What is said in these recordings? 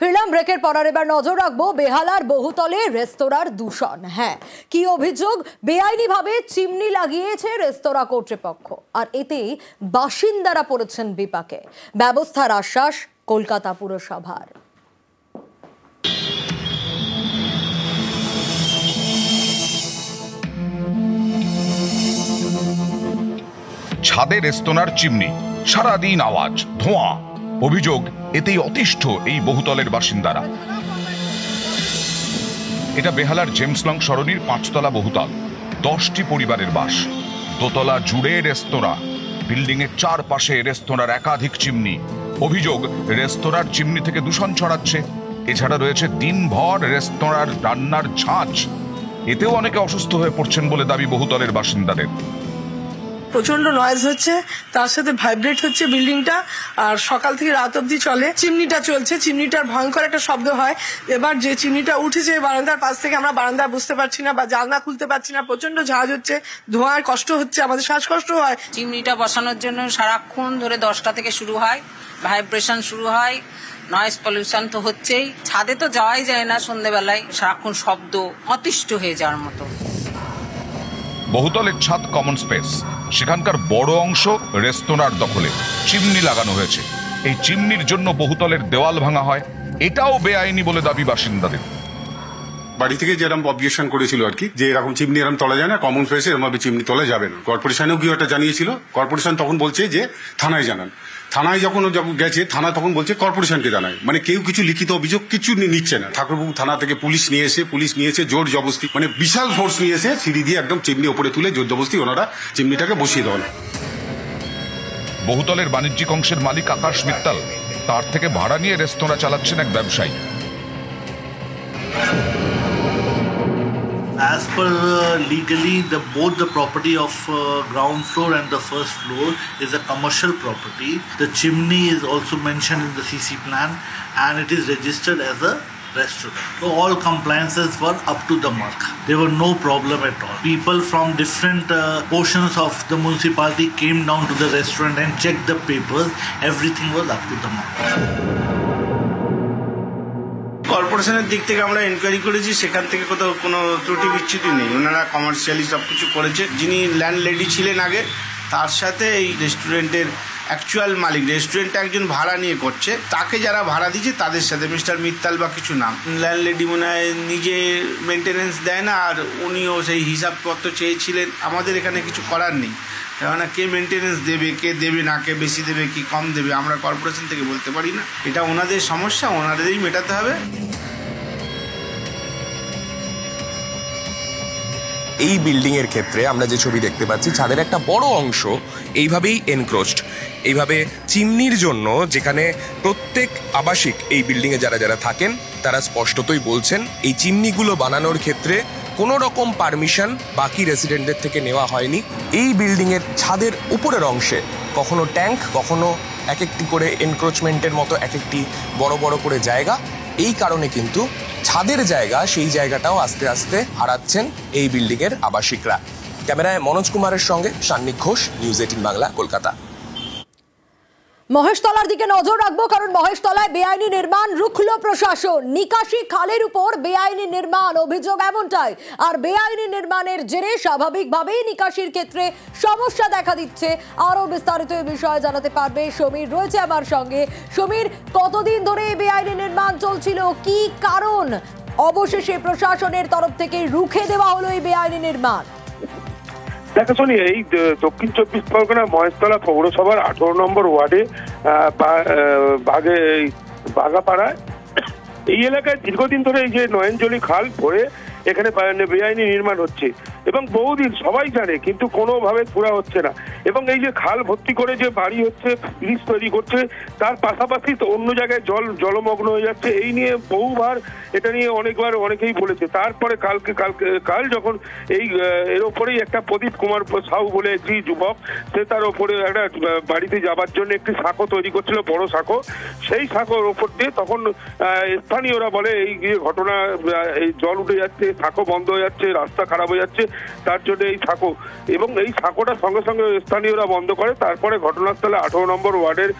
ফিরলাম ব্রেকের পর এবার নজর রাখবো বেহালার বহুতলে রেস্তোরাঁর দূষণ। হ্যাঁ, কি অভিযোগ? বেআইনিভাবে চিমনি লাগিয়েছে রেস্তোরাঁ কর্তৃপক্ষ, আর এতেই বাসিন্দারা পড়েছেন বিপাকে। ব্যবস্থার আশ্বাস কলকাতা পুরসভার। ছাদে রেস্তোরাঁর চিমনি, সারাদিন আওয়াজ, ধোঁয়া। অভিযোগ এতেই অতিষ্ঠ এই বহুতলের বাসিন্দারা। এটা বেহালার জেমস লং সরণির 5তলা বহুতল, 10টি পরিবারের বাস। দোতলা জুড়ে রেস্তোরাঁ, বিল্ডিং এর চারপাশে রেস্তোরাঁর একাধিক চিমনি। অভিযোগ রেস্তোরাঁর চিমনি থেকে দূষণ ছড়াচ্ছে। এছাড়া রয়েছে দিনভর রেস্তোরাঁর রান্নার ঝাঁঝ। এতেও অনেকে অসুস্থ হয়ে পড়ছেন বলে দাবি বহুতলের বাসিন্দাদের। প্রচন্ড নয়েজ হচ্ছে, তার সাথে ভাইব্রেট হচ্ছে বিল্ডিংটা, আর সকাল থেকে রাত অব্দি চলে। চিমনিটা চলছে, চিমনিটার ভয়ঙ্কর একটা শব্দ হয়। এবার যে চিমনিটা উঠেছে বারান্দার পাশ থেকে, আমরা বারান্দা বুঝতে পারছি না বা জানলা খুলতে পারছি না। প্রচন্ড ঝাঁজ হচ্ছে, ধোঁয়ার কষ্ট হচ্ছে, আমাদের শ্বাসকষ্ট হয়। চিমনিটা বসানোর জন্য সারাক্ষণ ধরে 10টা থেকে শুরু হয়, ভাইব্রেশন শুরু হয়, নয়েজ পলিউশন তো হচ্ছেই। ছাদে তো যাওয়াই যায় না সন্ধ্যেবেলায়, সারাক্ষণ শব্দ, অতিষ্ঠ হয়ে যাওয়ার মতো। বহুতলের ছাদ কমন স্পেস, সেখানকার বড় অংশ রেস্তোরাঁর দখলে। চিমনি লাগানো হয়েছে, এই চিমনির জন্য বহুতলের দেওয়াল ভাঙা হয়। এটাও বেআইনি বলে দাবি বাসিন্দাদের। বাড়ি থেকে যেরকম অবজেকশন করেছিল আর কি, যে এরকম চিমনি এরকম তোলা যায় না, কমন স্পেসে এরকম চিমনি তোলা যাবে না। কর্পোরেশনেও গিয়ে ওটা জানিয়েছিল, কর্পোরেশন তখন বলছে যে থানায় জানান। থানায় যখন গেছে, থানা তখন বলছে কর্পোরেশনকে জানায়। মানে কেউ কিছু লিখিত অভিযোগ কিছু নিচ্ছে না। ঠাকুরবাবু থানা থেকে পুলিশ নিয়ে এসে জোর জবরদস্তি, মানে বিশাল ফোর্স নিয়ে এসে সিঁড়ি দিয়ে একদম চিমনি ওপরে তুলে জোর জবরদস্তি ওনারা চিমনিটাকে বসিয়ে দেওয়া। বহুতলের বাণিজ্যিক অংশের মালিক আকাশ মিত্তাল, তার থেকে ভাড়া নিয়ে রেস্তোরাঁ চালাচ্ছেন এক ব্যবসায়ী। As per legally, both the property of ground floor and the first floor is a commercial property. The chimney is also mentioned in the CC plan, and it is registered as a restaurant. So all compliances were up to the mark. There were no problem at all. People from different portions of the municipality came down to the restaurant and checked the papers. Everything was up to the mark. কর্পোরেশনের দিক থেকে আমরা enquiry করেছি, সেখান থেকে কোথাও কোনো ত্রুটি বিচ্যুতি নেই। ওনারা কমার্শিয়ালি সব কিছু করেছে। যিনি ল্যান্ডলেডি ছিলেন আগে, তার সাথে এই রেস্টুরেন্টের অ্যাকচুয়াল মালিক, রেস্টুরেন্টটা একজন ভাড়া নিয়ে করছে, তাকে যারা ভাড়া দিচ্ছে তাদের সাথে মিস্টার মিত্তাল বা কিছু নাম। ল্যান্ডলেডি মনে হয় নিজে মেনটেনেন্স দেয় না, আর উনিও সেই হিসাবপত্র চেয়েছিলেন। আমাদের এখানে কিছু করার নেই, কেননা কে মেনটেনেন্স দেবে, কে দেবে না, কে বেশি দেবে কি কম দেবে, আমরা কর্পোরেশন থেকে বলতে পারি না। এটা ওনাদের সমস্যা, ওনাদেরই মেটাতে হবে। এই বিল্ডিং এর ক্ষেত্রে আমরা যে ছবি দেখতে পাচ্ছি, ছাদের একটা বড় অংশ এইভাবেই এনক্রোচড। এইভাবে চিমনির জন্য, যেখানে প্রত্যেক আবাসিক এই বিল্ডিংয়ে যারা যারা থাকেন তারা স্পষ্টতই বলছেন এই চিমনিগুলো বানানোর ক্ষেত্রে কোনো রকম পারমিশন বাকি রেসিডেন্টদের থেকে নেওয়া হয়নি। এই বিল্ডিংয়ের ছাদের উপরের অংশে কখনো ট্যাঙ্ক, কখনো এক একটি করে এনক্রোচমেন্টের মতো এক একটি বড় বড় করে জায়গা। এই কারণে কিন্তু ছাদের জায়গা, সেই জায়গাটাও আস্তে আস্তে হারাচ্ছেন এই বিল্ডিংয়ের আবাসিকরা। ক্যামেরায় মনোজ কুমারের সঙ্গে সান্নিক ঘোষ, নিউজ 18 বাংলা, কলকাতা। মহেশতলার দিকে নজর রাখবো, কারণ মহেশতলায় বেআইনি নির্মাণ রুখল প্রশাসন। নিকাশি খালের উপর বেআইনি নির্মাণ, অভিযোগ এমনটাই। আর বেআইনি নির্মাণের জেরে স্বাভাবিকভাবেই নিকাশির ক্ষেত্রে সমস্যা দেখা দিচ্ছে। আরো বিস্তারিত এই বিষয়ে জানাতে পারবে সমীর, রয়েছে আমার সঙ্গে। সমীর, কতদিন ধরে এই বেআইনি নির্মাণ চলছিল, কি কারণ অবশেষে প্রশাসনের তরফ থেকে রুখে দেওয়া হলো এই বেআইনি নির্মাণ? দেখা শুনি, এই দক্ষিণ 24 পরগনা মহেশতলা পৌরসভার 18 নম্বর ওয়ার্ডে বাগাপাড়ায় এই এলাকায় দীর্ঘদিন ধরে এই যে নয়নজলি খাল ভরে এখানে বেআইনি নির্মাণ হচ্ছে এবং বহুদিন সবাই জানে, কিন্তু কোনোভাবে পুরা হচ্ছে না। এবং এই যে খাল ভর্তি করে যে বাড়ি হচ্ছে, ব্রিজ তৈরি করছে, তার পাশাপাশি তো অন্য জায়গায় জলমগ্ন হয়ে যাচ্ছে। এই নিয়ে বহুবার, এটা নিয়ে অনেকবার অনেকেই বলেছে। তারপরে কাল যখন এর ওপরেই একটা প্রদীপ কুমার সাউ বলে একটি যুবক, সে তার ওপরে একটা বাড়িতে যাবার জন্য একটি সাঁকো তৈরি করছিল, বড় সাঁকো। সেই সাঁকোর ওপর দিয়ে তখন স্থানীয়রা বলে এই ঘটনা, এই জল উঠে যাচ্ছে, সাঁকো বন্ধ হয়ে যাচ্ছে, রাস্তা খারাপ হয়ে যাচ্ছে, তার জন্য এই সাঁকো, এবং এই সাঁকোটা সঙ্গে সঙ্গে স্থানীয়রা বন্ধ করে। তারপরে ঘটনাস্থলে 18 নম্বর ওয়ার্ডের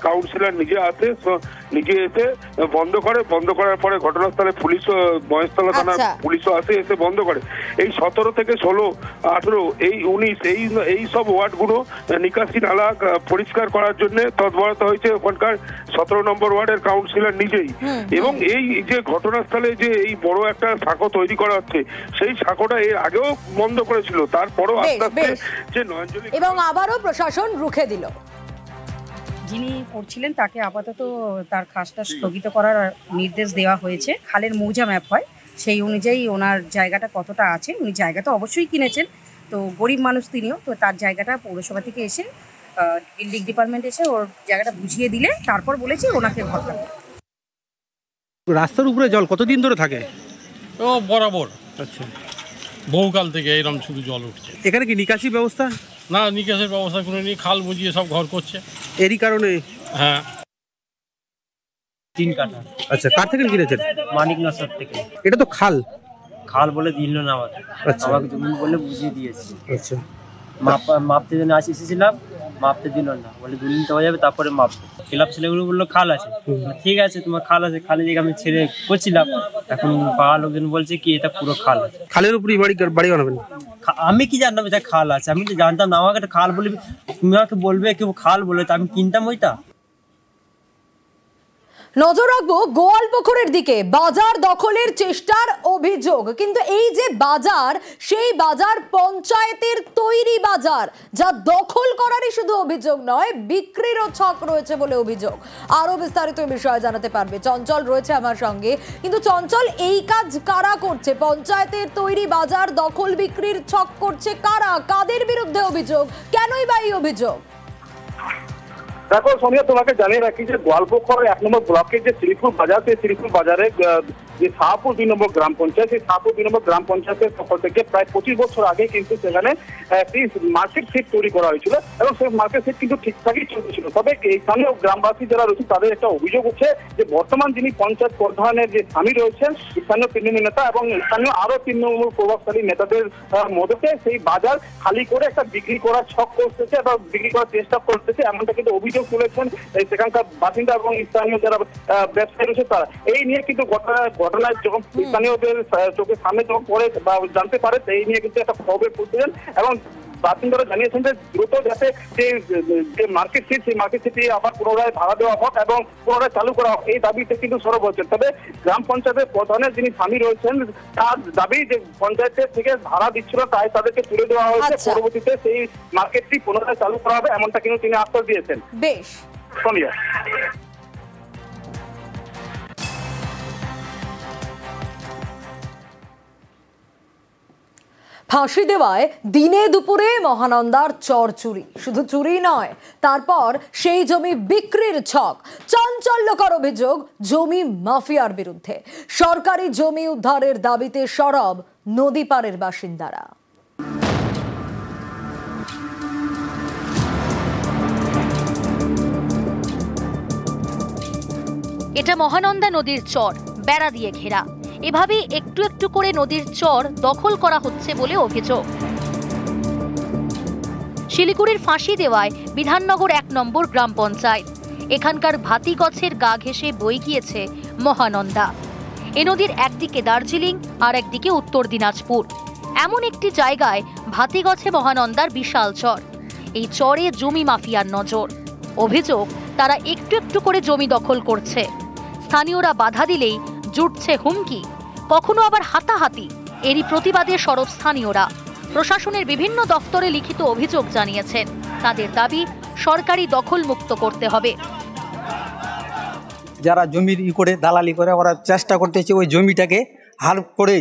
কাউন্সিলর নিজে আসে নিয়ে এসে বন্ধ করার পরে ঘটনাস্থলে পুলিশও, মহেশতলা থানা আচ্ছা। পুলিশও এসে বন্ধ করে। এই 17 থেকে 16, 18, এই 19 এই সব ওয়ার্ডগুলো নিকাশি নালা পরিষ্কার করার জন্য তৎপরতা হয়েছে ওখানকার 17 নম্বর ওয়ার্ডের কাউন্সিলর নিজেই। এবং এই যে ঘটনাস্থলে যে এই বড় একটা সাঁকো তৈরি করা হচ্ছে, সেই সাঁকোটা এর আগেও বন্ধ করেছিল, তারপরও আস্তে আস্তে যে নয়নজলি এবং আবারও প্রশাসন রুখে দিল। যিনি করছিলেন তাকে আপাতত তার কাজটা স্থগিত করার নির্দেশ দেওয়া হয়েছে। খালের মৌজা ম্যাপ হয়, সেই অনুযায়ী ওনার জায়গাটা কতটা আছে, উনি জায়গা তো অবশ্যই কিনেছেন, তো গরিব মানুষ তিনিও, তো তার জায়গাটা পৌরসভা থেকে এসে বিল্ডিং ডিপার্টমেন্ট এসে ওর জায়গাটা বুঝিয়ে দিলে তারপর বলেছে ওনাকে ঘর করতে। রাস্তার উপরে জল কতদিন ধরে থাকে? ও বরাবর, আচ্ছা, বহুকাল থেকে এরকম শুধু জল উঠছে। এখানে কি নিকাশি ব্যবস্থা? না, নিকাশের ব্যবস্থা করে নিয়ে খাল বুঝিয়ে সব ঘর করছে। এরই কারণে? হ্যাঁ। 3 কাঠা। আচ্ছা, কার থেকে কিনেছেন? মানিক নসর থেকে। এটা তো খাল বলে দিল না আমাকে। আচ্ছা, আমাকে জমি বলে বুঝিয়ে দিয়েছে। আচ্ছা, মাপতে জন্য এসেছিলাম, মাপতে দিল না, বলে 2 দিন হয়ে যাবে তারপরে মাপ। ক্লাব ছেলেগুলো বললো খাল আছে, ঠিক আছে তোমার খাল আছে, খালে জায়গা আমি ছেড়ে করছিলাম, এখন পাড়ার লোকজন বলছে কি এটা পুরো খাল আছে। খালের উপরই বাড়ি বানাবেন? আমি কি জানতাম এটা খাল আছে? আমি তো জানতাম না, আমাকে একটা খাল বলবি, তুমি আমাকে বলবে কেউ খাল বলে, তা আমি কিনতাম ওইটা। নজর রাখবো গোয়ালপুকুরের দিকে। বাজার দখলের চেষ্টার অভিযোগ, কিন্তু এই যে বাজার, সেই বাজার পঞ্চায়েতের তৈরি বাজার, যা দখল করারই শুধু অভিযোগ নয়, বিক্রিরও ছক রয়েছে বলে অভিযোগ। আরো বিস্তারিত বিষয়ে জানাতে পারবে চঞ্চল, রয়েছে আমার সঙ্গে। কিন্তু চঞ্চল, এই কাজ কারা করছে? পঞ্চায়েতের তৈরি বাজার দখল বিক্রির ছক করছে কারা? কাদের বিরুদ্ধে অভিযোগ? কেনই বা এই অভিযোগ? দেখো সোনিয়া, তোমাকে জানিয়ে রাখি যে গোয়ালপুকুর 1 নম্বর ব্লকের যে শ্রীপুর বাজার, সেই শ্রীপুর বাজারে যে শাহপুর 2 নম্বর গ্রাম পঞ্চায়েত, সেই শাহপুর 2 নম্বর গ্রাম পঞ্চায়েতের পক্ষ থেকে প্রায় 25 বছর আগে কিন্তু সেখানে একটি মার্কেট সিট তৈরি করা হয়েছিল এবং সেই মার্কেট সিট কিন্তু ঠিকঠাকই চলছিল। তবে এই স্থানীয় গ্রামবাসী যারা রয়েছে তাদের একটা অভিযোগ উঠছে যে বর্তমান যিনি পঞ্চায়েত প্রধানের যে স্বামী রয়েছেন, স্থানীয় তৃণমূল নেতা এবং স্থানীয় আরো তৃণমূল প্রভাবশালী নেতাদের মদতে সেই বাজার খালি করে একটা বিক্রি করার ছক করতেছে বা বিক্রি করার চেষ্টা করতেছে, এমনটা কিন্তু অভিযোগ তুলেছেন সেখানকার বাসিন্দা এবং স্থানীয় যারা ব্যবসায়ী রয়েছে তারা। এই নিয়ে কিন্তু ঘটনায় যখন স্থানীয়দের চোখের সামনে যখন পড়ে বা জানতে পারে, এই নিয়ে কিন্তু একটা খবর পড়তেছেন এবং বাসিন্দারা জানিয়েছেন যে দ্রুত যাতে যে মার্কেট সিট, সেই মার্কেট সিটি আবার পুনরায় ভাড়া দেওয়া হোক এবং পুনরায় চালু করা হোক, এই দাবিতে কিন্তু সরব হচ্ছেন। তবে গ্রাম পঞ্চায়েতের প্রধানের যিনি স্বামী রয়েছেন, তার দাবি যে পঞ্চায়েতের থেকে ভাড়া দিচ্ছিল, তাই তাদেরকে তুলে দেওয়া হয়েছে, পরবর্তীতে সেই মার্কেটটি পুনরায় চালু করা হবে, এমনটা কিন্তু তিনি আশ্বাস দিয়েছেন। বেশ সোনিয়া। ফাঁসি দেওয়ায় দিনে দুপুরে মহানন্দার চর চুরি, শুধু চুরি নয়, তারপর সেই জমি বিক্রির ছক। চাঞ্চল্যকর অভিযোগ জমি মাফিয়ার বিরুদ্ধে। সরকারি জমি উদ্ধারের দাবিতে সরব নদী পাড়ের বাসিন্দারা। এটা মহানন্দা নদীর চর, বেড়া দিয়ে ঘেরা। এভাবেই একটু একটু করে নদীর চর দখল করা হচ্ছে বলে অভিযোগ। শিলিগুড়ির ফাঁসি দেওয়ায় বিধাননগর 1 নম্বর গ্রাম পঞ্চায়েত। এখানকার ভাতিগছের গা ঘেঁষে বয়ে গিয়েছে মহানন্দা। এ নদীর একদিকে দার্জিলিং আর একদিকে উত্তর দিনাজপুর। এমন একটি জায়গায় ভাতিগছে মহানন্দার বিশাল চর। এই চরে জমি মাফিয়ার নজর। অভিযোগ, তারা একটু একটু করে জমি দখল করছে। স্থানীয়রা বাধা দিলেই জুটছে হুমকি, কখনো আবার হাতাহাতি। এরই প্রতিবাদে সরব স্থানীয়রা। প্রশাসনের বিভিন্ন দফতরে লিখিত অভিযোগ জানিয়েছেন। তাদের দাবি, সরকারি দখল মুক্ত করতে হবে। যারা জমির করে দালালি করে ওরা চেষ্টা করতেছে ওই জমিটাকে হাল করে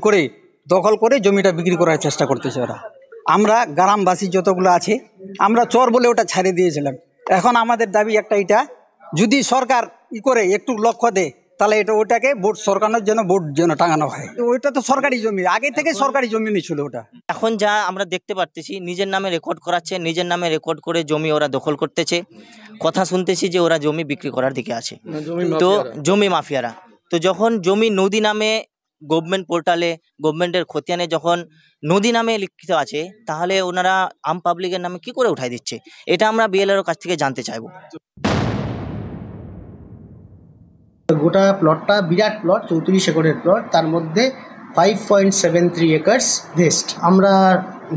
করে দখল করে জমিটা বিক্রি করার চেষ্টা করতেছে ওরা। আমরা গ্রামবাসী যতগুলো আছে, আমরা চর বলে ওটা ছাড়ে দিয়েছিলাম। এখন আমাদের দাবি একটা, এটা যদি সরকার করে একটু লক্ষ্য দেয়, তাহলে এটা ওটাকে ভোট সরকারের জন্য ভোট যেন টাঙানো হয়। ওইটা তো সরকারি জমি, আগে থেকে সরকারি জমি ছিল ওটা। এখন যা আমরা দেখতে পারতেছি, নিজের নামে রেকর্ড করাচ্ছে, নিজের নামে রেকর্ড করে জমি ওরা দখল করতেছে। কথা শুনতেছি যে ওরা জমি বিক্রি করার দিকে আছে, তো জমি মাফিয়ারা। তো যখন জমি নদী নামে গভর্নমেন্ট পোর্টালে, গভর্নমেন্টের খতিয়ানে যখন নদী নামে লিখিত আছে, তাহলে ওনারা আম পাবলিকের নামে কি করে উঠাই দিচ্ছে? এটা আমরা বিএলআর কাছ থেকে জানতে চাইবো। গোটা প্লটটা বিরাট প্লট, 34 একরের প্লট, তার মধ্যে 5.73 একর্স ভেস্ট। আমরা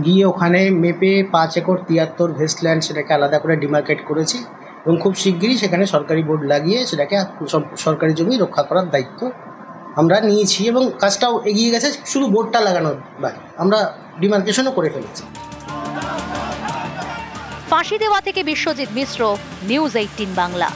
গিয়ে ওখানে মেপে 5 একর 73 ভেস্ট ল্যান্ড সেটাকে আলাদা করে ডিমার্কেট করেছি এবং খুব শিগগিরই সেখানে সরকারি বোর্ড লাগিয়ে সেটাকে সরকারি জমি রক্ষা করার দায়িত্ব আমরা নিয়েছি এবং কাজটাও এগিয়ে গেছে, শুধু বোর্ডটা লাগানোর বাকি, আমরা ডিমার্কেশনও করে ফেলেছি। ফাঁসি দেওয়া থেকে বিশ্বজিৎ মিশ্র, নিউজ 18 বাংলা।